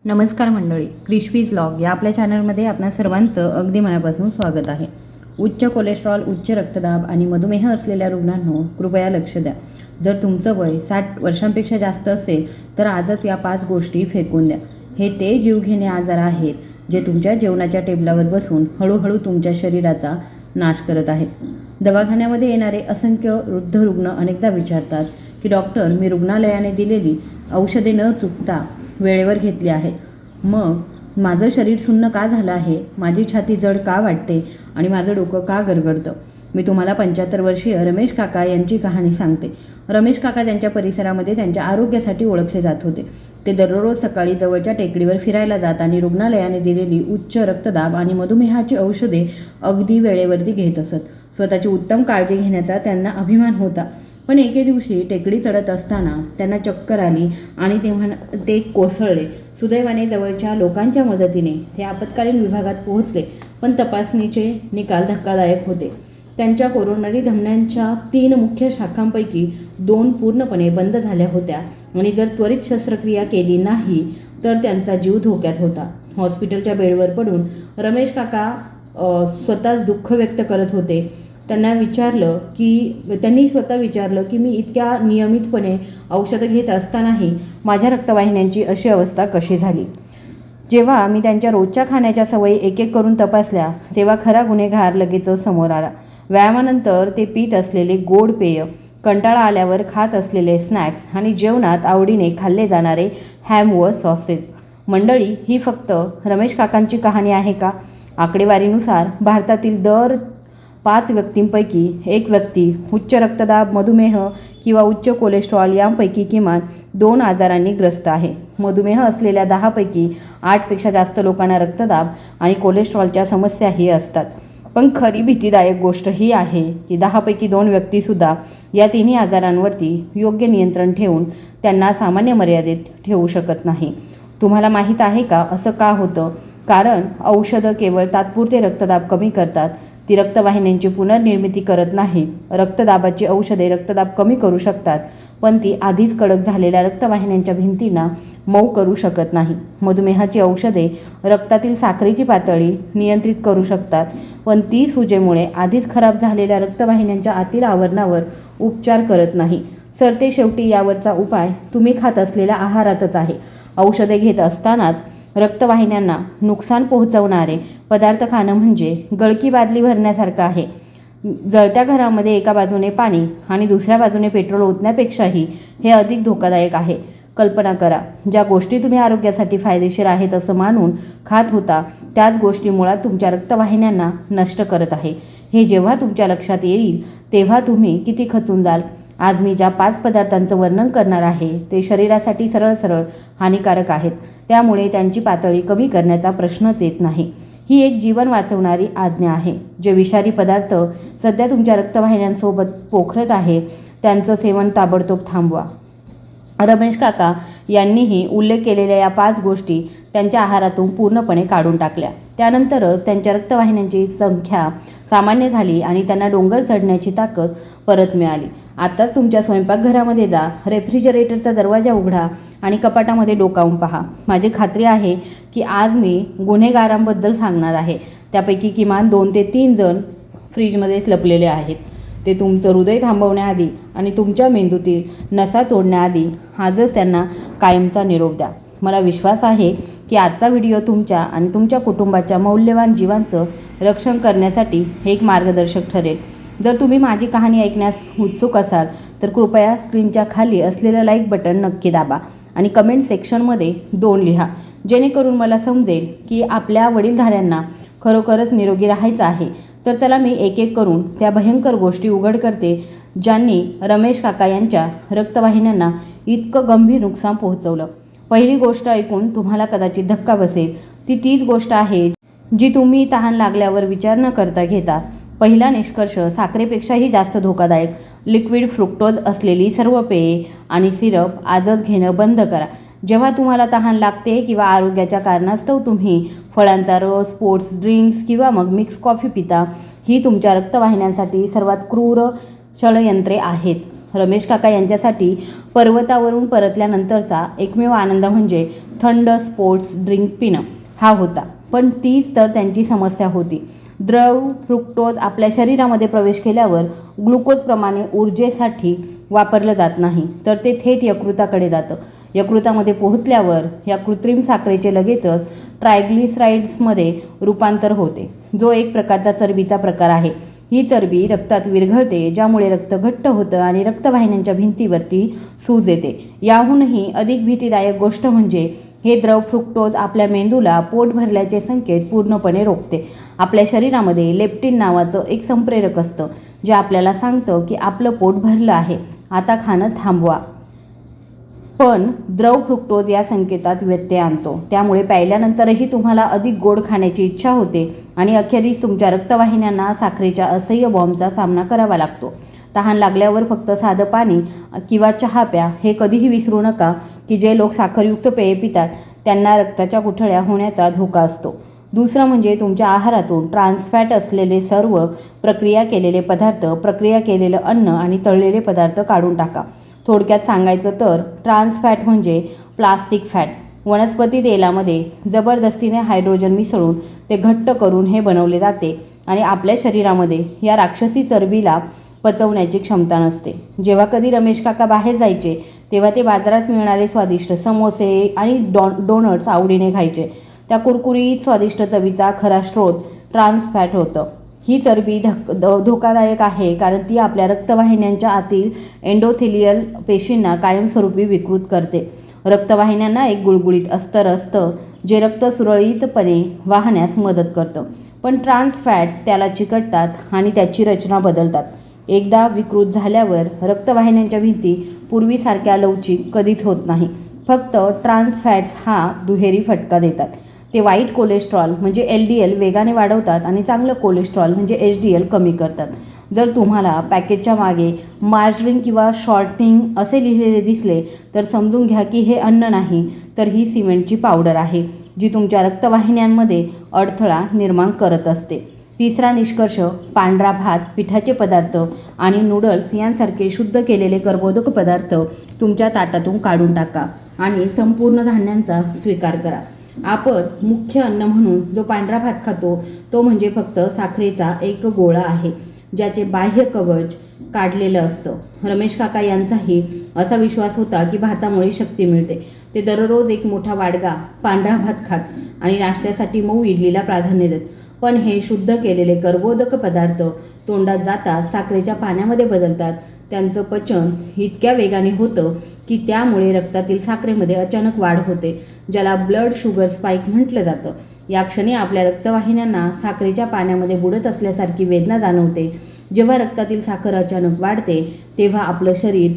नमस्कार मंडळी, crispies vlog या आपल्या चॅनलमध्ये आपणा सर्वांचं अगदी मनापासून स्वागत आहे. उच्च कोलेस्ट्रॉल, उच्च रक्तदाब आणि मधुमेह असलेल्या रुग्णांनो कृपया लक्ष द्या. जर तुमचं वय 60 वर्षांपेक्षा जास्त असेल तर आजच या 5 गोष्टी फेकून द्या. हे ते जीवघेणे आजार आहेत जे तुमच्या जेवणाच्या टेबलावर बसून हळूहळू तुमच्या शरीराचा नाश करत आहेत. दवाखान्यामध्ये येणारे असंख्य वृद्ध रुग्ण अनेकदा विचारतात की डॉक्टर, मी रुग्णालयाने दिलेली औषधे न चुकता वेळेवर घेतली आहेत, मग माझं शरीर सुन्न का झालं आहे, माझी छाती जड का वाटते आणि माझं डोकं का गरगरतं. मी तुम्हाला 75 वर्षीय रमेश काका यांची कहाणी सांगते. रमेश काका त्यांच्या परिसरामध्ये त्यांच्या आरोग्यासाठी ओळखले जात होते. ते दररोज सकाळी जवळच्या टेकडीवर फिरायला जात आणि रुग्णालयाने दिलेली उच्च रक्तदाब आणि मधुमेहाची औषधे अगदी वेळेवरती घेत असत. स्वतःची उत्तम काळजी घेण्याचा त्यांना अभिमान होता. पण एके दिवशी टेकडी चढत असताना त्यांना चक्कर आली आणि तेव्हा ते कोसळले. सुदैवाने जवळच्या लोकांच्या मदतीने ते आपत्कालीन विभागात पोहोचले, पण तपासणीचे निकाल धक्कादायक होते. त्यांच्या कोरोनरी धमन्यांच्या 3 मुख्य शाखांपैकी 2 पूर्णपणे बंद झाल्या होत्या आणि जर त्वरित शस्त्रक्रिया केली नाही तर त्यांचा जीव धोक्यात होता. हॉस्पिटलच्या बेडवर पडून रमेश काका स्वतःच दुःख व्यक्त करत होते. त्यांनी स्वतः विचारलं की मी इतक्या नियमितपणे औषधं घेत असतानाही माझ्या रक्तवाहिन्यांची अशी अवस्था कशी झाली. जेव्हा मी त्यांच्या रोजच्या खाण्याच्या सवयी एक एक करून तपासल्या तेव्हा खरा गुन्हेगार लगेच समोर आला. व्यायामानंतर ते पीत असलेले गोड पेय, कंटाळा आल्यावर खात असलेले स्नॅक्स आणि जेवणात आवडीने खाल्ले जाणारे हॅम व सॉसेस. मंडळी, ही फक्त रमेश काकांची कहाणी आहे का? आकडेवारीनुसार भारतातील दर 5 व्यक्तींपैकी 1 व्यक्ती उच्च रक्तदाब, मधुमेह किंवा उच्च कोलेस्ट्रॉल यांपैकी किमान 2 आजारांनी ग्रस्त आहे. मधुमेह असलेल्या 10 पैकी 8 पेक्षा जास्त लोकांना रक्तदाब आणि कोलेस्ट्रॉलच्या समस्याही असतात. पण खरी भीतीदायक गोष्ट ही आहे की 10 पैकी 2 व्यक्तीसुद्धा या तिन्ही आजारांवरती योग्य नियंत्रण ठेवून त्यांना सामान्य मर्यादेत ठेवू शकत नाही. तुम्हाला माहीत आहे का असं का होतं? कारण औषधं केवळ तात्पुरते रक्तदाब कमी करतात, ती रक्तवाहिन्यांची पुनर्निर्मिती करत नाही. रक्तदाबाची औषधे रक्तदाब कमी करू शकतात, पण ती आधीच कडक झालेल्या रक्तवाहिन्यांच्या भिंतींना मऊ करू शकत नाही. मधुमेहाची औषधे रक्तातील साखरेची पातळी नियंत्रित करू शकतात, पण ती सुजेमुळे आधीच खराब झालेल्या रक्तवाहिन्यांच्या आतील आवरणावर उपचार करत नाही. सरते शेवटी यावरचा उपाय तुम्ही खात असलेल्या आहारातच आहे. औषधे घेत असतानाच रक्तवाहिन्यांना नुकसान पोहोचवणारे पदार्थ खाणं म्हणजे गळकी बादली भरण्यासारखं आहे. जळत्या घरामध्ये एका बाजूने पाणी आणि दुसऱ्या बाजूने पेट्रोल ओतण्यापेक्षाही हे अधिक धोकादायक आहे. कल्पना करा, ज्या गोष्टी तुम्ही आरोग्यासाठी फायदेशीर आहेत असं मानून खात होता त्याच गोष्टी मुळात तुमच्या रक्तवाहिन्यांना नष्ट करत आहे. हे जेव्हा तुमच्या लक्षात येईल तेव्हा तुम्ही किती खचून जाल. आज मी ज्या 5 पदार्थांचं वर्णन करणार आहे ते शरीरासाठी सरळ हानिकारक आहेत, त्यामुळे त्यांची पातळी कमी करण्याचा प्रश्नच येत नाही. ही एक जीवन वाचवणारी आज्ञा आहे. जे विषारी पदार्थ सध्या तुमच्या रक्तवाहिन्यांसोबत पोखरत आहे त्यांचं सेवन ताबडतोब थांबवा. रमेश काका यांनीही उल्लेख केलेल्या या 5 गोष्टी त्यांच्या आहारातून पूर्णपणे काढून टाकल्या. त्यानंतरच त्यांच्या रक्तवाहिन्यांची संख्या सामान्य झाली आणि त्यांना डोंगर चढण्याची ताकद परत मिळाली. आत्ताच तुमच्या स्वयंपाकघरामध्ये जा, रेफ्रिजरेटरचा दरवाजा उघडा आणि कपाटामध्ये डोकावून पहा. माझी खात्री आहे की आज मी गुन्हेगारांबद्दल सांगणार आहे. त्यापैकी किमान 2 ते 3 जण फ्रीजमध्येच लपलेले आहेत. ते तुमचं हृदय थांबवण्याआधी आणि तुमच्या मेंदूतील नसा तोडण्याआधी आजच त्यांना कायमचा निरोप द्या. मला विश्वास आहे की आजचा व्हिडिओ तुमच्या आणि तुमच्या कुटुंबाच्या मौल्यवान जीवांचं रक्षण करण्यासाठी एक मार्गदर्शक ठरेल. जर तुम्ही माझी कहाणी ऐकण्यास उत्सुक असाल तर कृपया स्क्रीनच्या खाली असलेलं लाईक बटन नक्की दाबा आणि कमेंट सेक्शनमध्ये 2 लिहा, जेणेकरून मला समजेल की आपल्या वडीलधाऱ्यांना खरोखरच निरोगी राहायचं आहे. तर चला, मी एक एक करून त्या भयंकर गोष्टी उघड करते ज्यांनी रमेश काका यांच्या रक्तवाहिन्यांना इतकं गंभीर नुकसान पोहोचवलं. पहिली गोष्ट ऐकून तुम्हाला कदाचित धक्का बसेल. तीच गोष्ट आहे जी तुम्ही तहान लागल्यावर विचार न करता घेता. पहिला निष्कर्ष साखरेपेक्षाही जास्त धोकादायक. लिक्विड फ्रुक्टोज असलेली सर्व पेये आणि सिरप आजच घेणं बंद करा. जेव्हा तुम्हाला तहान लागते किंवा आरोग्याच्या कारणास्तव तुम्ही फळांचा रस, स्पोर्ट्स ड्रिंक्स किंवा मग मिक्स कॉफी पिता, ही तुमच्या रक्तवाहिन्यांसाठी सर्वात क्रूर षडयंत्रे आहेत. रमेश काका यांच्यासाठी पर्वतावरून परतल्यानंतरचा एकमेव आनंद म्हणजे थंड स्पोर्ट्स ड्रिंक पिणं हा होता. पण तीच तर त्यांची समस्या होती. द्रव फ्रुक्टोज आपल्या शरीरामध्ये प्रवेश केल्यावर ग्लुकोजप्रमाणे ऊर्जेसाठी वापरलं जात नाही, तर ते थेट यकृताकडे जातं. यकृतामध्ये पोहोचल्यावर या कृत्रिम साखरेचे लगेचच ट्रायग्लिसराईड्समध्ये रूपांतर होते, जो एक प्रकारचा चरबीचा प्रकार आहे. ही चरबी रक्तात विरघळते, ज्यामुळे रक्त घट्ट होतं आणि रक्तवाहिन्यांच्या भिंतीवरती सूज येते. याहूनही अधिक भीतीदायक गोष्ट म्हणजे हे द्रव फ्रुक्टोज आपल्या मेंदूला पोट भरल्याचे संकेत पूर्णपणे रोखते. आपल्या शरीरामध्ये लेप्टिन नावाचं एक संप्रेरक असतं, जे आपल्याला सांगतं की आपलं पोट भरलं आहे, आता खाणं थांबवा. पण द्रव फ्रुक्टोज या संकेतात व्यत्यय आणतो. त्यामुळे प्यायल्यानंतरही तुम्हाला अधिक गोड खाण्याची इच्छा होते आणि अखेरीस तुमच्या रक्तवाहिन्यांना साखरेच्या असह्य बॉम्बचा सामना करावा लागतो. तहान लागल्यावर फक्त साधं पाणी किंवा चहा प्या, हे कधीही विसरू नका की जे लोक साखरयुक्त पेये पितात त्यांना रक्ताच्या गुठळ्या होण्याचा धोका असतो. दुसरं म्हणजे तुमच्या आहारातून ट्रान्सफॅट असलेले सर्व प्रक्रिया केलेले पदार्थ, प्रक्रिया केलेलं अन्न आणि तळलेले पदार्थ काढून टाका. थोडक्यात सांगायचं तर ट्रान्सफॅट म्हणजे प्लास्टिक फॅट. वनस्पती तेलामध्ये जबरदस्तीने हायड्रोजन मिसळून ते घट्ट करून हे बनवले जाते आणि आपल्या शरीरामध्ये या राक्षसी चरबीला पचवण्याची क्षमता नसते. जेव्हा कधी रमेश काका बाहेर जायचे तेव्हा ते बाजारात मिळणारे स्वादिष्ट समोसे आणि डोनट्स आवडीने खायचे. त्या कुरकुरीत स्वादिष्ट चवीचा खरा स्रोत ट्रान्सफॅट होतं. ही चरबी धोकादायक आहे, कारण ती आपल्या रक्तवाहिन्यांच्या आतील एंडोथेलियल पेशींना कायमस्वरूपी विकृत करते. रक्तवाहिन्यांना एक गुळगुळीत अस्तर असतं, जे रक्त सुरळीतपणे वाहण्यास मदत करतं. पण ट्रान्स फॅट्स त्याला चिकटतात आणि त्याची रचना बदलतात. एकदा विकृत झाल्यावर रक्तवाहिन्यांच्या भिंती पूर्वीसारख्या लवचिक कधीच होत नाही. फक्त ट्रान्स फॅट्स हा दुहेरी फटका देतात. ते वाईट कोलेस्ट्रॉल म्हणजे LDL वेगाने वाढवतात आणि चांगलं कोलेस्ट्रॉल म्हणजे HDL कमी करतात. जर तुम्हाला पॅकेजच्या मागे मार्जरिन किंवा शॉर्टनिंग असे लिहिलेले दिसले तर समजून घ्या की हे अन्न नाही, तर ही सिमेंटची पावडर आहे, जी तुमच्या रक्तवाहिन्यांमध्ये अडथळा निर्माण करत असते. तिसरा निष्कर्ष, पांढरा भात, पिठाचे पदार्थ आणि नूडल्स यांसारखे शुद्ध केलेले कर्बोदक पदार्थ तुमच्या ताटातून काढून टाका आणि संपूर्ण धान्यांचा स्वीकार करा. आपण मुख्य अन्न म्हणून जो पांढरा भात खातो तो म्हणजे फक्त साखरेचा एक गोळा आहे, ज्याचे बाह्य कवच काढलेलं असतं. रमेश काका यांचाही असा विश्वास होता की भातामुळे शक्ती मिळते. ते दररोज एक मोठा वाडगा पांढरा भात खात आणि नाश्त्यासाठी मऊ इडलीला प्राधान्य देत. पण हे शुद्ध केलेले कर्बोदक पदार्थ तोंडात जातात, साखरेच्या पाण्यामध्ये बदलतात. त्यांचं पचन इतक्या वेगाने होतं की त्यामुळे रक्तातील साखरेमध्ये अचानक वाढ होते, ज्याला ब्लड शुगर स्पाइक म्हटलं जातं. या क्षणी आपल्या रक्तवाहिन्यांना साखरेच्या पाण्यामध्ये बुडत असल्यासारखी वेदना जाणवते. जेव्हा रक्तातील साखर अचानक वाढते तेव्हा आपलं शरीर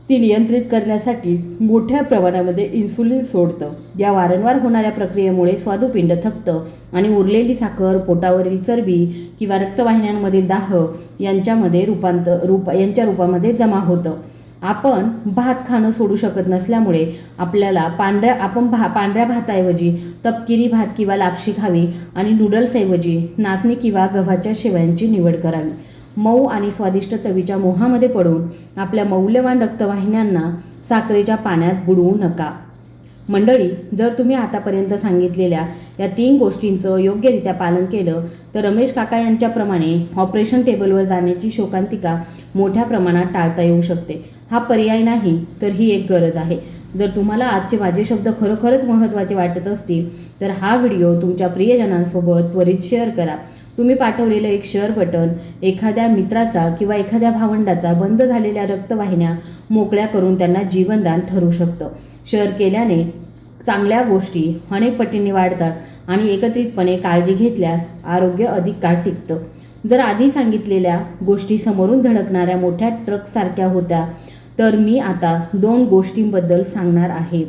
ती नियंत्रित करण्यासाठी मोठ्या प्रमाणामध्ये इन्सुलिन सोडतं. या वारंवार होणाऱ्या प्रक्रियेमुळे स्वादुपिंड थकतं आणि उरलेली साखर पोटावरील चरबी किंवा रक्तवाहिन्यांमधील दाह यांच्या रूपामध्ये जमा होतं. आपण भात खाणं सोडू शकत नसल्यामुळे आपल्याला पांढऱ्या भाताऐवजी तपकिरी भात किंवा लापशी खावी आणि नूडल्सऐवजी नाचणी किंवा गव्हाच्या शेवयांची निवड करावी. मऊ आणि स्वादिष्ट चवीच्या मोहामध्ये पडून आपल्या मौल्यवान रक्तवाहिन्यांना साखरेच्या पाण्यात बुडवू नका. मंडळी, जर तुम्ही आतापर्यंत सांगितलेल्या या 3 गोष्टींचं योग्यरित्या पालन केलं तर रमेश काका यांच्याप्रमाणे ऑपरेशन टेबलवर जाण्याची शोकांतिका मोठ्या प्रमाणात टाळता येऊ शकते. हा पर्याय नाही, तर ही एक गरज आहे. जर तुम्हाला आजचे माझे शब्द खरोखरच महत्त्वाचे वाटत असतील तर हा व्हिडिओ तुमच्या प्रियजनांसोबत त्वरित शेअर करा. तुम्ही पाठवलेलं एक शेअर बटन एखाद्या मित्राचा किंवा एखाद्या भावंडाचा बंद झालेल्या रक्तवाहिन्या मोकळ्या करून त्यांना जीवनदान ठरू शकतं. शेअर केल्याने चांगल्या गोष्टी अनेक पटींनी वाढतात आणि एकत्रितपणे काळजी घेतल्यास आरोग्य अधिक काळ टिकतं. जर आधी सांगितलेल्या गोष्टी समोरून धडकणाऱ्या मोठ्या ट्रकसारख्या होत्या तर मी आता 2 गोष्टींबद्दल सांगणार आहे.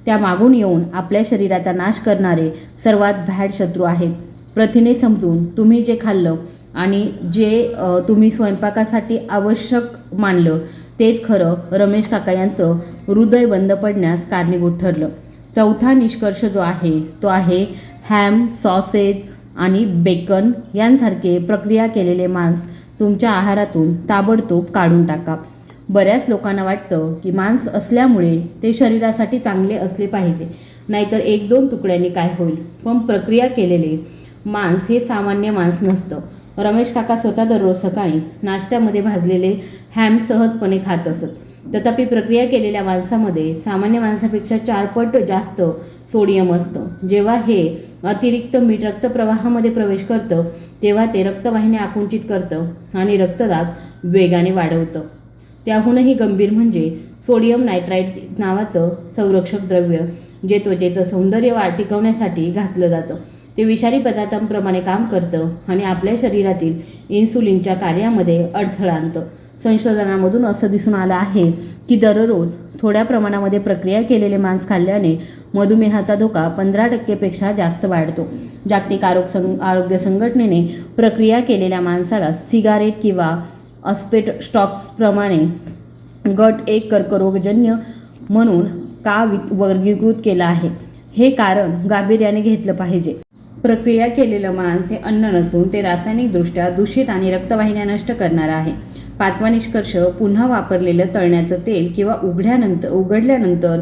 त्या मागून येऊन आपल्या शरीराचा नाश करणारे सर्वात भॅड शत्रू आहेत. प्रथिने समजून तुम्ही जे खाल्लं आणि जे तुम्ही स्वयंपाकासाठी आवश्यक मानलं तेच खरं रमेश काका यांचं हृदय बंद पडण्यास कारणीभूत ठरलं. चौथा निष्कर्ष जो आहे तो आहे हॅम, सॉसेज आणि बेकन यांसारखे प्रक्रिया केलेले मांस तुमच्या आहारातून ताबडतोब काढून टाका. बऱ्याच लोकांना वाटतं की मांस असल्यामुळे ते शरीरासाठी चांगले असले पाहिजे, नाहीतर 1-2 तुकड्यांनी काय होईल. पण प्रक्रिया केलेले मांस हे सामान्य मांस नसतं. रमेश काका स्वतः दररोज सकाळी नाश्त्यामध्ये भाजलेले हॅम सहजपणे खात असत. तथापि प्रक्रिया केलेल्या मांसामध्ये सामान्य मांसापेक्षा 4 पट जास्त सोडियम असतं. जेव्हा हे अतिरिक्त मीठ रक्तप्रवाहामध्ये प्रवेश करतं तेव्हा ते रक्तवाहिन्या आकुंचित करतं आणि रक्तदाब वेगाने वाढवतं. त्याहूनही गंभीर म्हणजे सोडियम नायट्राईट नावाचं संरक्षक द्रव्य जे त्वचेचं सौंदर्य टिकवण्यासाठी घातलं जातं. ते विषारी पदार्थांप्रमाणे काम करतं आणि आपल्या शरीरातील इन्सुलिनच्या कार्यामध्ये अडथळा आणतं. संशोधनामधून असं दिसून आलं आहे की दररोज थोड्या प्रमाणामध्ये प्रक्रिया केलेले मांस खाल्ल्याने मधुमेहाचा धोका 15% जास्त वाढतो. जागतिक आरोग्य संघटनेने प्रक्रिया केलेल्या मांसाला सिगारेट किंवा अस्बेस्टॉसप्रमाणे गट 1 कर्करोगजन्य म्हणून का वर्गीकृत केलं आहे. हे कारण गांभीर्याने घेतलं पाहिजे. प्रक्रिया केलेलं मांस हे अन्न नसून ते रासायनिकदृष्ट्या दूषित आणि रक्तवाहिन्या नष्ट करणारं आहे. 5वा निष्कर्ष, पुन्हा वापरलेलं तळण्याचं तेल किंवा उघडल्यानंतर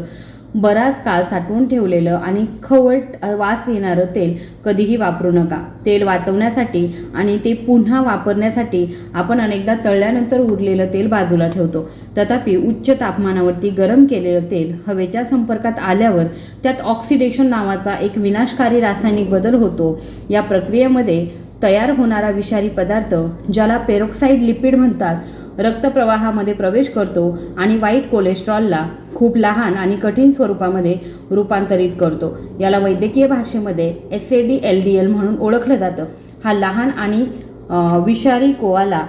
बराच काळ साठवून ठेवलेलं आणि खवट वास येणारं तेल कधीही वापरू नका. तेल वाचवण्यासाठी आणि ते पुन्हा वापरण्यासाठी आपण अनेकदा तळल्यानंतर उरलेलं तेल बाजूला ठेवतो. तथापि उच्च तापमानावरती गरम केलेलं तेल हवेच्या संपर्कात आल्यावर त्यात ऑक्सिडेशन नावाचा एक विनाशकारी रासायनिक बदल होतो. या प्रक्रियेमध्ये तयार होणारा विषारी पदार्थ, ज्याला पेरोक्साईड लिपिड म्हणतात, रक्तप्रवाहामध्ये प्रवेश करतो आणि वाईट कोलेस्ट्रॉलला खूप लहान आणि कठीण स्वरूपामध्ये रूपांतरित करतो. याला वैद्यकीय भाषेमध्ये SAD-LDL म्हणून ओळखलं जातं. हा लहान आणि विषारी कोआला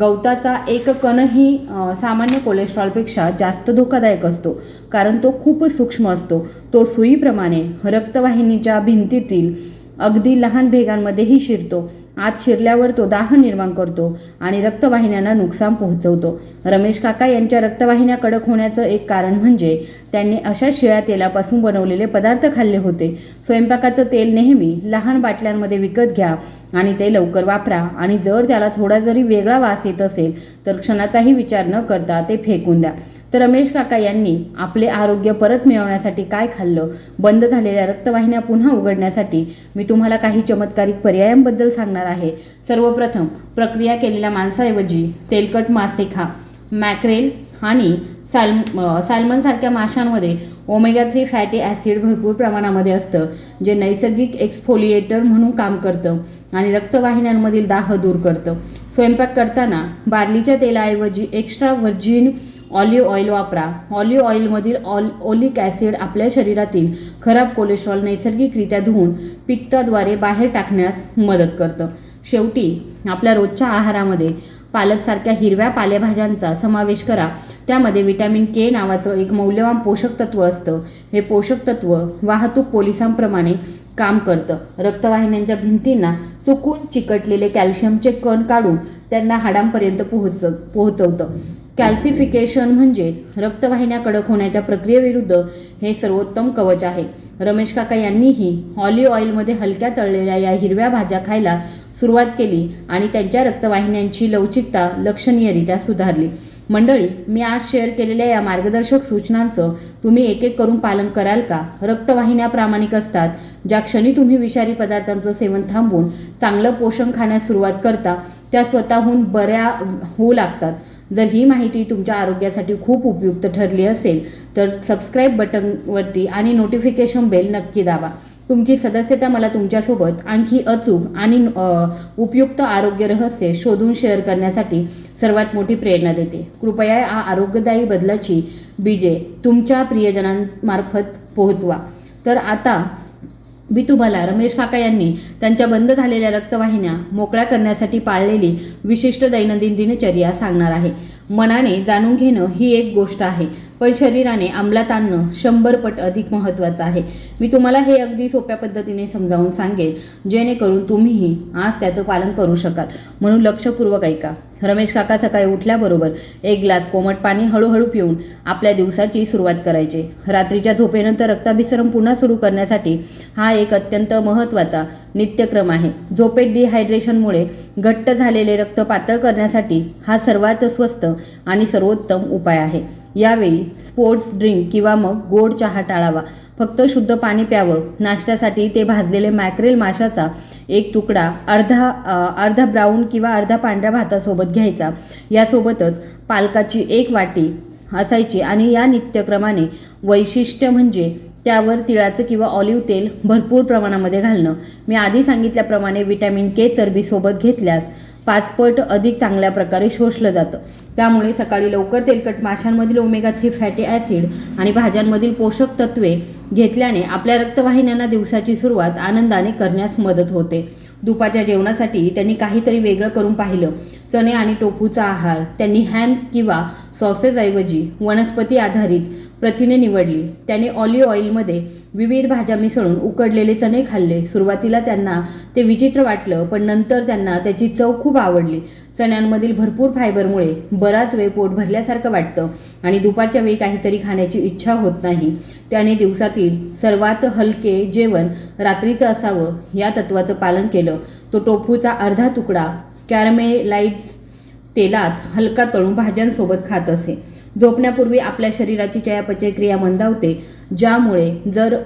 गवताचा एक कणही सामान्य कोलेस्ट्रॉलपेक्षा जास्त धोकादायक असतो, कारण तो खूप सूक्ष्म असतो. तो सुईप्रमाणे रक्तवाहिनीच्या भिंतीतील अगदी लहान भेगांमध्येही शिरतो. आत शिरल्यावर तो दाह निर्माण करतो आणि रक्तवाहिन्यांना नुकसान पोहोचवतो. रमेश काका यांच्या रक्तवाहिन्या कडक होण्याचं एक कारण म्हणजे त्यांनी अशा शिळ्या तेलापासून बनवलेले पदार्थ खाल्ले होते. स्वयंपाकाचं तेल नेहमी लहान बाटल्यांमध्ये विकत घ्या आणि ते लवकर वापरा आणि जर त्याला थोडा जरी वेगळा वास येत असेल तर क्षणाचाही विचार न करता ते फेकून द्या. तर रमेश काका यांनी आपले आरोग्य परत मिळवण्यासाठी काय खाल्लं? बंद झालेल्या रक्तवाहिन्या पुन्हा उघडण्यासाठी मी तुम्हाला काही चमत्कारिक पर्यायांबद्दल सांगणार आहे. सर्वप्रथम, प्रक्रिया केलेल्या मांसाऐवजी तेलकट मासे खा. मॅक्रेल आणि सॅल्मनसारख्या माशांमध्ये ओमेगा-3 फॅटी ॲसिड भरपूर प्रमाणामध्ये असतं, जे नैसर्गिक एक्सफोलिएटर म्हणून काम करतं आणि रक्तवाहिन्यांमधील दाह दूर करतं. स्वयंपाक करताना बार्लीच्या तेलाऐवजी एक्स्ट्रा व्हर्जिन ऑलिव्ह ऑइल वापरा. ऑलिव्ह ऑइलमधील ओलिक ॲसिड आपल्या शरीरातील खराब कोलेस्ट्रॉल नैसर्गिकरित्या धुवून पित्ताद्वारे बाहेर टाकण्यास मदत करतं. शेवटी आपल्या रोजच्या आहारामध्ये पालकसारख्या हिरव्या पालेभाज्यांचा समावेश करा. त्यामध्ये व्हिटॅमिन के नावाचं एक मौल्यवान पोषक तत्व असतं. हे पोषक तत्व वाहतूक पोलिसांप्रमाणे काम करतं. रक्तवाहिन्यांच्या भिंतींना चुकून चिकटलेले कॅल्शियमचे कण काढून त्यांना हाडांपर्यंत पोहोचवतं. कॅल्सिफिकेशन म्हणजेच रक्तवाहिन्या कडक होण्याच्या प्रक्रियेविरुद्ध हे सर्वोत्तम कवच आहे. रमेश काका यांनीही ऑलिव्ह ऑइलमध्ये हलक्या तळलेल्या या हिरव्या भाज्या खायला सुरुवात केली आणि त्यांच्या रक्तवाहिन्यांची लवचिकता लक्षणीयरित्या सुधारली. मंडळी, मी आज शेअर केलेल्या या मार्गदर्शक सूचनांचं तुम्ही एक एक करून पालन कराल का? रक्तवाहिन्या प्रामाणिक असतात. ज्या क्षणी तुम्ही विषारी पदार्थांचं सेवन थांबवून चांगलं पोषण खाण्यास सुरुवात करता, त्या स्वतःहून बऱ्या होऊ लागतात. जर ही माहिती तुमच्या आरोग्यासाठी खूप उपयुक्त ठरली असेल तर सबस्क्राईब बटनवरती आणि नोटिफिकेशन बेल नक्की दाबा. तुमची सदस्यता मला तुमच्यासोबत आणखी अचूक आणि उपयुक्त आरोग्य रहस्य शोधून शेअर करण्यासाठी सर्वात मोठी प्रेरणा देते. कृपया या आरोग्यदायी बदलाची बीजे तुमच्या प्रियजनांमार्फत पोहोचवा. तर आता मी तुम्हाला रमेश काका यांनी त्यांच्या बंद झालेल्या रक्तवाहिन्या मोकळ्या करण्यासाठी पाळलेली विशिष्ट दैनंदिन दिनचर्या सांगणार आहे. मनाने जाणून घेणं ही एक गोष्ट आहे, पण शरीराने अंमलात आणणं 100 पट अधिक महत्त्वाचं आहे. मी तुम्हाला हे अगदी सोप्या पद्धतीने समजावून सांगेन, जेणेकरून तुम्हीही आज त्याचं पालन करू शकाल. म्हणून लक्षपूर्वक ऐका. रमेश काका सकाळी उठल्याबरोबर एक ग्लास कोमट पाणी हळूहळू पिऊन आपल्या दिवसाची सुरुवात करायचे. रात्रीच्या झोपेनंतर रक्ताभिसरण पुन्हा सुरू करण्यासाठी हा एक अत्यंत महत्त्वाचा नित्यक्रम आहे. झोपेत डिहायड्रेशनमुळे घट्ट झालेले रक्त पातळ करण्यासाठी हा सर्वात स्वस्त आणि सर्वोत्तम उपाय आहे. यावेळी स्पोर्ट्स ड्रिंक किंवा मग गोड चहा टाळावा. फक्त शुद्ध पाणी प्यावं. नाश्त्यासाठी ते भाजलेले मॅक्रेल माशाचा एक तुकडा अर्धा ब्राऊन किंवा अर्धा पांढऱ्या भातासोबत घ्यायचा. यासोबतच पालकाची एक वाटी असायची आणि या नित्यक्रमाने वैशिष्ट्य म्हणजे त्यावर तिळाचं किंवा ऑलिव्ह तेल भरपूर प्रमाणामध्ये घालणं. मी आधी सांगितल्याप्रमाणे विटॅमिन के चरबीसोबत घेतल्यास 5 पट अधिक चांगल्या प्रकारे शोषलं जातं. त्यामुळे सकाळी लवकर तेलकट माशांमधील ओमेगा 3 फॅटी ॲसिड आणि भाज्यांमधील पोषक तत्वे घेतल्याने आपल्या रक्तवाहिन्यांना दिवसाची सुरुवात आनंदाने करण्यास मदत होते. दुपारच्या जेवणासाठी त्यांनी काहीतरी वेगळं करून पाहिलं. चणे आणि टोफूचा आहार. त्यांनी हॅम किंवा सॉसेसऐवजी वनस्पती आधारित प्रथिने निवडली. त्यांनी ऑलिव्ह ऑइलमध्ये विविध भाज्या मिसळून उकडलेले चणे खाल्ले. सुरुवातीला त्यांना ते विचित्र वाटलं, पण नंतर त्यांना त्याची चव खूप आवडली. चण्यांमधील भरपूर फायबरमुळे बराच वेळ पोट भरल्यासारखं वाटतं आणि दुपारच्या वेळी काहीतरी खाण्याची इच्छा होत नाही. त्याने दिवसातील सर्वात हलके जेवण रात्रीचं असावं या तत्त्वाचं पालन केलं. तो टोफूचा अर्धा तुकडा कॅरमेलाइज्ड तेलात हलका तळून भाज्यांसोबत खात असे. झोपण्यापूर्वी आपल्या शरीराची चयापचय क्रिया मंदावते, ज्यामुळे जर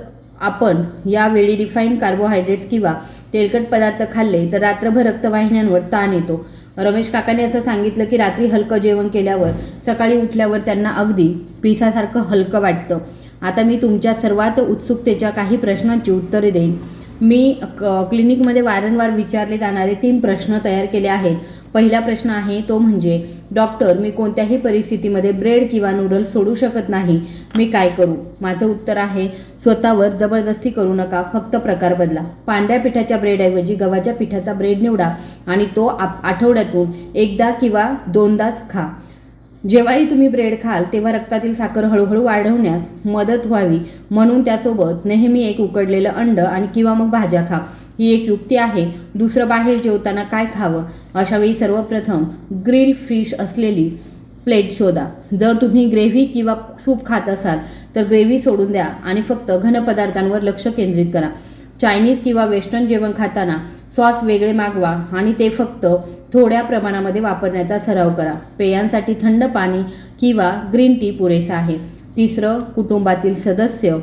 आपण यावेळी रिफाईंड कार्बोहायड्रेट्स किंवा तेलकट पदार्थ खाल्ले तर रात्रभर रक्तवाहिन्यांवर ताण येतो. रमेश काकाने असं सांगितलं की रात्री हलकं जेवण केल्यावर सकाळी उठल्यावर त्यांना अगदी पिसासारखं हलकं वाटतं. आता मी तुमच्या सर्वात उत्सुकतेच्या काही प्रश्नांची उत्तरे देईन. मी क्लिनिकमध्ये वारंवार विचारले जाणारे 3 प्रश्न तयार केले आहेत. पहिला प्रश्न आहे तो म्हणजे, डॉक्टर, मी कोणत्याही परिस्थितीमध्ये ब्रेड किंवा नूडल्स सोडू शकत नाही, मी काय करू? माझं उत्तर आहे, स्वतःवर जबरदस्ती करू नका, फक्त प्रकार बदला. पांढऱ्या पिठाच्या ब्रेडऐवजी गव्हाच्या पिठाचा ब्रेड निवडा आणि तो आठवड्यातून एकदा किंवा 2दाच खा. जेव्हाही तुम्ही ब्रेड खाल तेव्हा रक्तातील साखर हळूहळू वाढवण्यास मदत व्हावी म्हणून त्यासोबत नेहमी एक उकडलेलं अंड आणि किंवा मग भाज्या खा. ही एक युक्ती आहे. दुसरं, बाहेर जेवताना काय खावं? अशावेळी सर्वप्रथम ग्रिल फिश असलेली प्लेट शोधा. जर तुम्ही ग्रेव्ही किंवा सूप खात असाल तर ग्रेव्ही सोडून द्या आणि फक्त घन पदार्थांवर लक्ष केंद्रित करा. चायनीज किंवा वेस्टर्न जेवण खाताना सॉस वेगळे मागवा आणि ते फक्त थोड्या प्रमाणामध्ये वापरण्याचा सराव करा. पेयांसाठी थंड पाणी किंवा ग्रीन टी पुरेसा आहे. तिसरं, कुटुंबातील सदस्य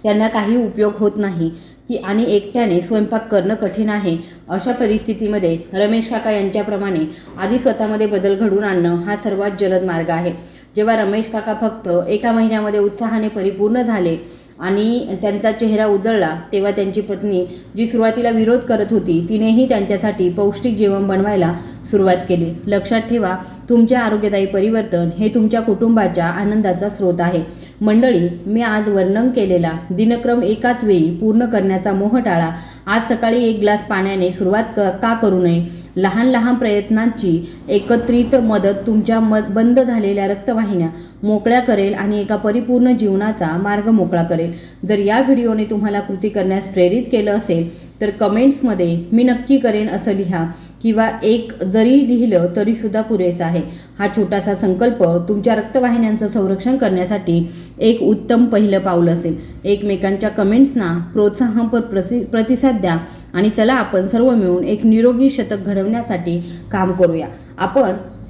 त्यांना काही उपयोग होत नाही की आणि एकट्याने स्वयंपाक करणं कठीण आहे. अशा परिस्थितीमध्ये रमेश काका यांच्याप्रमाणे आधी स्वतःमध्ये बदल घडवून आणणं हा सर्वात जलद मार्ग आहे. जेव्हा रमेश काका फक्त 1 महिन्यामध्ये उत्साहाने परिपूर्ण झाले आणि त्यांचा चेहरा उजळला तेव्हा त्यांची पत्नी, जी सुरुवातीला विरोध करत होती, तिनेही त्यांच्यासाठी पौष्टिक जेवण बनवायला सुरुवात केली. लक्षात ठेवा, तुमचे आरोग्यदायी परिवर्तन हे तुमच्या कुटुंबाच्या आनंदाचा स्रोत आहे. मंडळी, मी आज वर्णन केलेला दिनक्रम एकाच वेळी पूर्ण करण्याचा मोह टाळा. आज सकाळी 1 ग्लास पाण्याने सुरुवात का करू नये? लहान लहान प्रयत्नांची एकत्रित मदत तुमच्या बंद झालेल्या रक्तवाहिन्या मोकळ्या करेल आणि एका परिपूर्ण जीवनाचा मार्ग मोकळा करेल. जर या व्हिडिओने तुम्हाला कृती करण्यास प्रेरित केलं असेल तर कमेंट्समध्ये मी नक्की करेन असं लिहा किंवा एक जरी लिहिलं तरीसुद्धा पुरेसं आहे. हा छोटासा संकल्प तुमच्या रक्तवाहिन्यांचं संरक्षण करण्यासाठी एक उत्तम पहिलं पाऊल असेल. एकमेकांच्या कमेंट्सना प्रोत्साहन प्रतिसाद द्या आणि चला आपण सर्व मिळून एक निरोगी शतक घडवण्यासाठी काम करूया.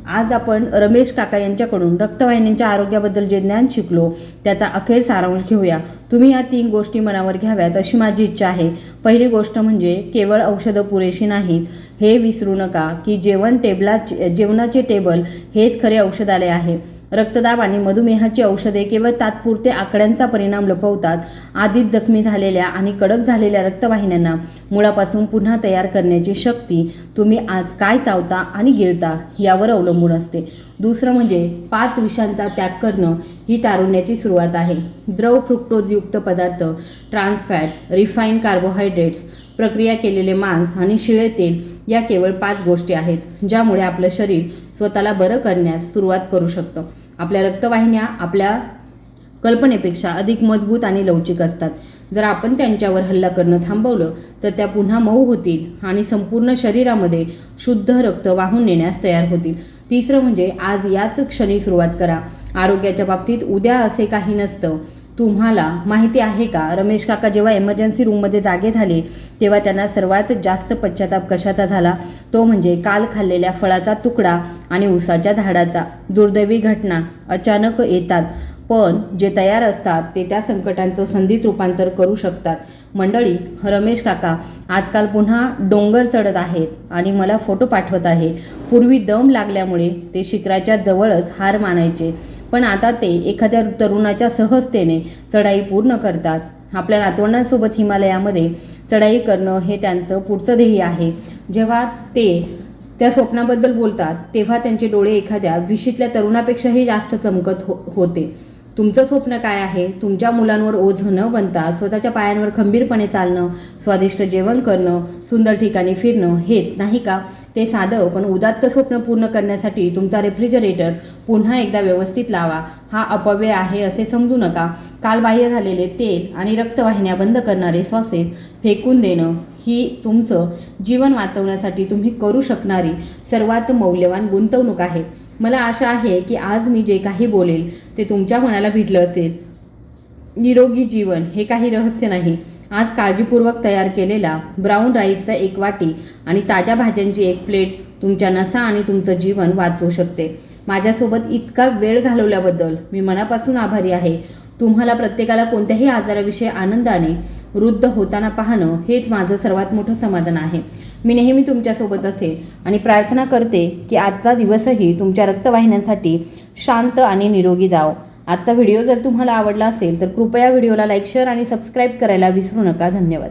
आज आपण रमेश काका यांच्याकडून रक्तवाहिन्यांच्या आरोग्याबद्दल जे ज्ञान शिकलो त्याचा अखेर सारांश घेऊया. तुम्ही या 3 गोष्टी मनावर घ्याव्यात अशी माझी इच्छा आहे. पहिली गोष्ट म्हणजे केवळ औषधं पुरेशी नाहीत. हे विसरू नका की जेवणाचे टेबल हेच खरे औषधालय आहे. रक्तदाब आणि मधुमेहाची औषधे केवळ तात्पुरते आकड्यांचा परिणाम लपवतात. आधीच जखमी झालेल्या आणि कडक झालेल्या रक्तवाहिन्यांना मुळापासून पुन्हा तयार करण्याची शक्ती तुम्ही आज काय चावता आणि गिळता यावर अवलंबून असते. दुसरं म्हणजे 5 विषांचा त्याग करणं ही तारुण्याची सुरुवात आहे. द्रव फ्रुक्टोजयुक्त पदार्थ, ट्रान्स फॅट्स, रिफाईंड कार्बोहायड्रेट्स, प्रक्रिया केलेले मांस आणि शिळे तेल या केवळ 5 गोष्टी आहेत ज्यामुळे आपलं शरीर स्वतःला बरं करण्यास सुरुवात करू शकतं. आपल्या रक्तवाहिन्या आपल्या कल्पनेपेक्षा अधिक मजबूत आणि लवचिक असतात. जर आपण त्यांच्यावर हल्ला करणं थांबवलं तर त्या पुन्हा मऊ होतील आणि संपूर्ण शरीरामध्ये शुद्ध रक्त वाहून नेण्यास तयार होतील. तिसरं म्हणजे आज याच क्षणी सुरुवात करा. आरोग्याच्या बाबतीत उद्या असे काही नसतं. तुम्हाला माहिती आहे का, रमेश काका जेव्हा इमर्जन्सी रूममध्ये जागे झाले तेव्हा त्यांना सर्वात जास्त पश्चाताप कशाचा झाला? तो म्हणजे काल खाल्लेल्या फळाचा तुकडा आणि उसाच्या झाडाचा. दुर्दैवी घटना अचानक येतात, पण जे तयार असतात ते त्या संकटांचं संधीत रूपांतर करू शकतात. मंडळी, रमेश काका आजकाल पुन्हा डोंगर चढत आहेत आणि मला फोटो पाठवत आहे. पूर्वी दम लागल्यामुळे ते शिखराच्या जवळच हार मानायचे, पण आता ते एखाद्या तरुणाच्या सहजतेने चढाई पूर्ण करतात. आपल्या नातवंडांसोबत हिमालयामध्ये चढाई करणं हे त्यांचं पुढचं ध्येय आहे. जेव्हा ते त्या स्वप्नाबद्दल बोलतात तेव्हा त्यांचे डोळे एखाद्या विशीतल्या तरुणापेक्षाही जास्त चमकत होते. तुमचं स्वप्न काय आहे? तुमच्या मुलांवर ओझ न बनता स्वतःच्या पायांवर खंबीरपणे चालणं, स्वादिष्ट जेवण करणं, सुंदर ठिकाणी फिरणं, हेच नाही का? ते साधं पण उदात्त स्वप्न पूर्ण करण्यासाठी तुमचा रेफ्रिजरेटर पुन्हा एकदा व्यवस्थित लावा. हा अपव्यय आहे असे समजू नका. कालबाह्य झालेले तेल आणि रक्तवाहिन्या बंद करणारे सॉसेस फेकून देणं ही तुमचं जीवन वाचवण्यासाठी तुम्ही करू शकणारी सर्वात मौल्यवान गुंतवणूक आहे. मला आशा आहे की आज मी जे काही बोलेल ते तुमच्या मनाला भिडलं असेल. निरोगी जीवन हे काही रहस्य नाही. आज काळजीपूर्वक तयार केलेला ब्राऊन राईसचा एक वाटी आणि ताज्या भाज्यांची एक प्लेट तुमच्या नसा आणि तुमचं जीवन वाचवू शकते. माझ्यासोबत इतका वेळ घालवल्याबद्दल मी मनापासून आभारी आहे. तुम्हाला प्रत्येकाला कोणत्याही आजाराविषयी आनंदाने वृद्ध होताना पाहणं हेच माझं सर्वात मोठं समाधान आहे. मी नेहमी तुमच्यासोबत असेल आणि प्रार्थना करते की आजचा दिवसही तुमच्या रक्तवाहिन्यांसाठी शांत आणि निरोगी जाओ. आजचा व्हिडिओ जर तुम्हाला आवडला असेल तर कृपया व्हिडिओला लाईक, शेअर आणि सबस्क्राईब करायला विसरू नका. धन्यवाद.